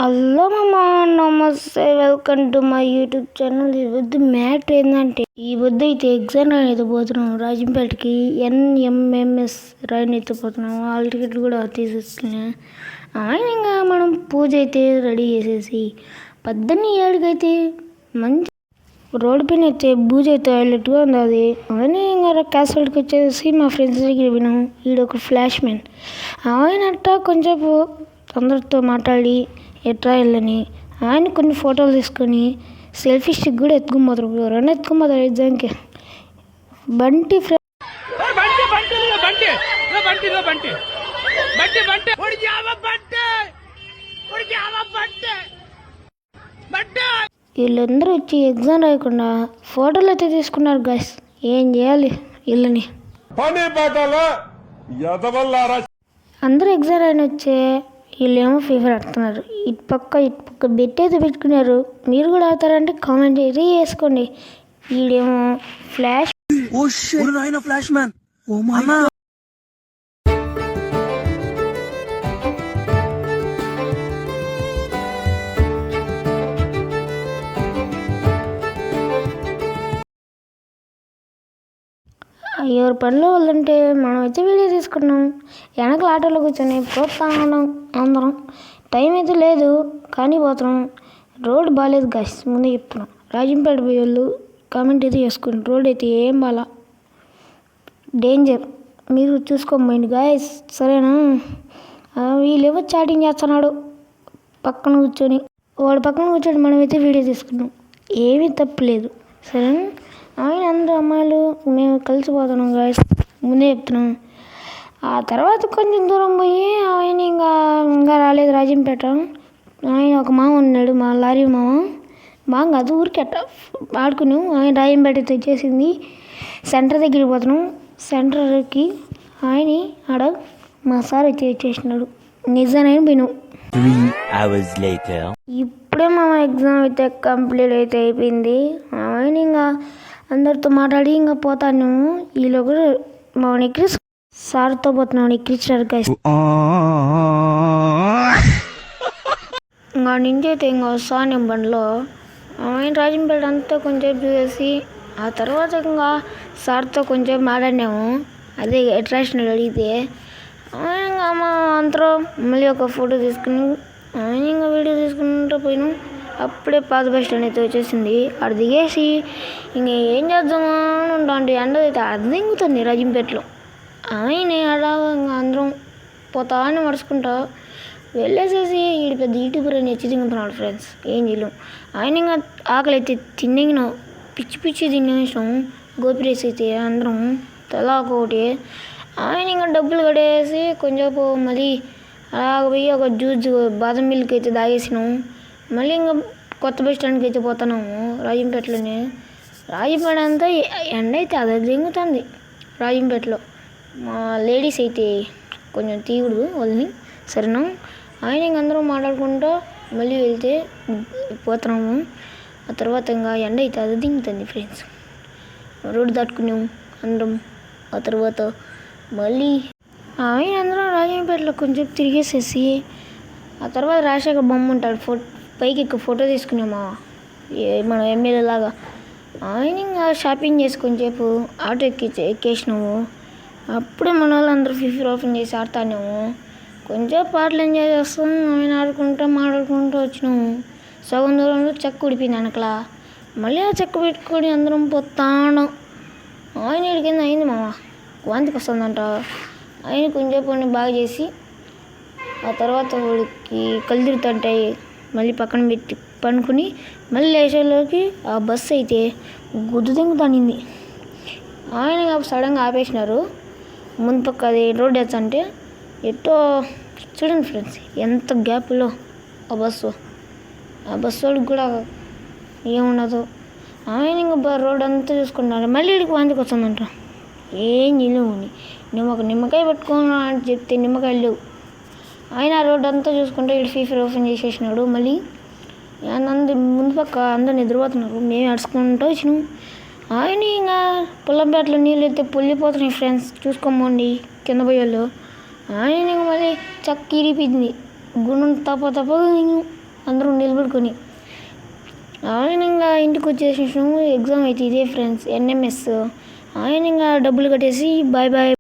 Hello మామ, నమస్తే. Welcome to my YouTube channel. ఈ పొద్దు మ్యాటర్ ఏంటంటే, ఈ పొద్దు అయితే ఎగ్జామ్ రాయని పోతున్నాం రాజంపేటకి. NMMS రాయని పోతున్నాం. హాల్ టికెట్లు కూడా తీసేసుకున్నా. ఇంకా మనం పూజ అయితే రెడీ చేసేసి 17:07 అయితే మంచి రోడ్డు పైన అయితే పూజ అయితే హైలైట్గా ఉంది. అది ఇంకా క్యాస్ఫల్కి వచ్చేసి మా ఫ్రెండ్స్ దగ్గర విన్నాం. ఈడొక ఫ్లాష్ మ్యాన్ ఆయనట్ట కొంచెంసేపు అందరితో మాట్లాడి ఎట్రా వెళ్ళని ఆయన కొన్ని ఫోటోలు తీసుకొని సెల్ఫీ స్టిక్ కూడా ఎత్తుకుపోతారు. ఎవరైనా ఎత్తుకుపోతారు ఎగ్జామ్కి. బంటి వీళ్ళందరూ వచ్చి ఎగ్జామ్ రాయకుండా ఫోటోలు అయితే తీసుకున్నారు గైస్. ఏం చేయాలి వీళ్ళని? అందరూ ఎగ్జామ్ రాయని వచ్చే వీళ్ళేమో ఫీవర్ ఆడుతున్నారు. ఇటు పక్క బెట్ అయితే పెట్టుకున్నారు. మీరు కూడా ఆడతారంటే కామెంట్ అయితే వేసుకోండి. వీడేమో ఫ్లాష్ మ్యాన్. ఎవరి పనిలో వాళ్ళంటే మనం అయితే వీడియో తీసుకున్నాం. వెనకల ఆటోలో కూర్చొని పోతా ఉన్నాం అందరం. టైం అయితే లేదు కానీ పోతున్నాం. రోడ్ బాగాలేదు గాయస్, ముందే చెప్తున్నాం. రాజంపేట పోయే వాళ్ళు కామెంట్ అయితే చేసుకోండి. రోడ్ అయితే ఏం బాగా డేంజర్, మీరు చూసుకోమండి గాయస్, సరేనా? వీళ్ళేవో చాటింగ్ చేస్తున్నాడు పక్కన కూర్చొని. వాడు పక్కన కూర్చొని మనమైతే వీడియో తీసుకున్నాం. ఏమీ తప్పులేదు, సరేనా? ఆయన అందరూ అమ్మాయిలు మేము కలిసిపోతున్నాం గాయస్, ముందే చెప్తున్నాం. ఆ తర్వాత కొంచెం దూరం పోయి ఆయన ఇంకా రాలేదు రాజంపేట. ఆయన ఒక మామ ఉన్నాడు, మా లారీ మామ కాదు, ఊరికెట్ట ఆడుకున్నాం. ఆయన రాజంపేట తెచ్చేసింది. సెంటర్ దగ్గరికి పోతున్నాం. సెంటర్కి ఆయన ఆడ మా సార్ వచ్చి వచ్చేసినాడు. నిజానైనా పోయినాం. ఇప్పుడే మా ఎగ్జామ్ అయితే కంప్లీట్ అయితే అయిపోయింది. ఆయన ఇంకా అందరితో మాట్లాడి ఇంకా పోతాను. ఈలో కూడా మా నెక్కిరి సార్తో పోతున్నాం. నెక్కిరిచారు గైస్. ఇంకా నుంచి అయితే ఇంకా వస్తాను బండిలో. ఆయన రాజంపేట అంతా కొంచెం చూసేసి ఆ తర్వాత ఇంకా సార్తో కొంచెం మాట్లాడినాము. అదే అట్రాక్షన్ అడిగితే ఇంకా మా అందరూ మళ్ళీ ఒక ఫోటో తీసుకుని ఆయన ఇంకా వీడియో తీసుకుంటూ పోయినాం. అప్పుడే పాత బస్ స్టాండ్ అయితే వచ్చేసింది. అక్కడ దిగేసి ఇంకా ఏం చేద్దామా అంటే ఎండ అయితే అర్థంగుతుంది రాజంపేటలో. ఆయన అలా ఇంకా అందరం పోతానే మడుచుకుంటా వెళ్ళేసేసి ఈడు పెద్ద యూట్యూబర్ అని వచ్చి దిగుతున్నాడు ఫ్రెండ్స్. ఏం చేయలేం. ఆయన ఇంకా ఆకలి అయితే తినేగిన పిచ్చి తినేసాం. గోపి రైస్ అయితే అందరం తలా ఒకటి. ఆయన ఇంకా డబ్బులు కట్టేసి కొంచెంసేపు మళ్ళీ అలా పోయి ఒక జ్యూస్ బాదం మిల్క్ అయితే తాగేసినాం. మళ్ళీ ఇంకా కొత్త బస్ స్టాండ్కి అయితే పోతున్నాము రాజంపేటలోనే. రాజంపేట అంతా ఎండ అయితే అది దింగుతుంది రాజంపేటలో. మా లేడీస్ అయితే కొంచెం తీయకూడదు వాళ్ళని, సరేనా? ఆయన ఇంక అందరం మాట్లాడుకుంటూ మళ్ళీ వెళ్తే పోతున్నాము. ఆ తర్వాత ఇంకా ఎండ అయితే అది దింగుతుంది ఫ్రెండ్స్. రోడ్డు దాటుకున్నాము అందరం. ఆ తర్వాత మళ్ళీ ఆయన అందరం రాజంపేటలో కొంచెం తిరిగేసేసి ఆ తర్వాత రాజశేఖర్ బొమ్మ ఉంటాడు పైకి ఎక్కువ ఫోటో తీసుకున్నామా మన ఎమ్మెల్యే లాగా. ఆయన ఇంకా షాపింగ్ చేసుకొని చెప్పు ఆటో ఎక్కేసినాము. అప్పుడే మన వాళ్ళందరూ ఫిఫ్టీ ఓపెన్ చేసి ఆడుతున్నాము. కొంచెం పాటలు ఎంజాయ్ చేస్తాం. ఆయన ఆడుకుంటూ మాట్లాడుకుంటూ వచ్చినాము. సగం దూరంలో చెక్క ఉడిపోయింది వెనకల. మళ్ళీ ఆ చెక్క పెట్టుకొని అందరం పోతాను. ఆయన ఇడికింది అయింది మామ, వాంతికి వస్తుందంట. ఆయన కొంచెం బాగా చేసి ఆ తర్వాత వాడికి కళ్ళు తిరుగుతుంటాయి. మళ్ళీ పక్కన పెట్టి పనుకుని మళ్ళీ లేచేలోకి ఆ బస్సు అయితే గుద్దు దింగుతానింది. ఆయన సడన్గా ఆపేసినారు. ముందు పక్క అది రోడ్ వేస్తుంటే ఎట్టో చూడండి ఫ్రెండ్స్ ఎంత గ్యాప్లో ఆ బస్సు వాళ్ళకి కూడా ఏముండదు. ఆయన ఇంకా రోడ్ అంతా చూసుకుంటున్నారు. మళ్ళీ ఇక్కడికి వాంతికి వస్తుందంట. ఏం చేయలేవు. నిమ్మకాయ పెట్టుకున్నా అని చెప్తే నిమ్మకాయలు లేవు. ఆయన రోడ్డు అంతా చూసుకుంటే ఇటు ఫీఫర్ ఓపెన్ చేసేసినాడు. మళ్ళీ ముందు పక్క అందరు నిద్రపోతున్నారు. మేము అడుచుకుంటూ వచ్చినాం. ఆయన ఇంకా పొలంపేటలో నీళ్ళు అయితే పొల్లిపోతున్నాయి ఫ్రెండ్స్, చూసుకోమండి కింద పోయేళ్ళు. ఆయన మళ్ళీ చక్క ఇరిపోయింది. గుండు తప్ప అందరూ నిలబడుకొని. ఆయన ఇంకా ఇంటికి వచ్చేసినాము. ఎగ్జామ్ అయితే ఇదే ఫ్రెండ్స్, NMS. ఆయన ఇంకా డబ్బులు కట్టేసి బాయ్ బాయ్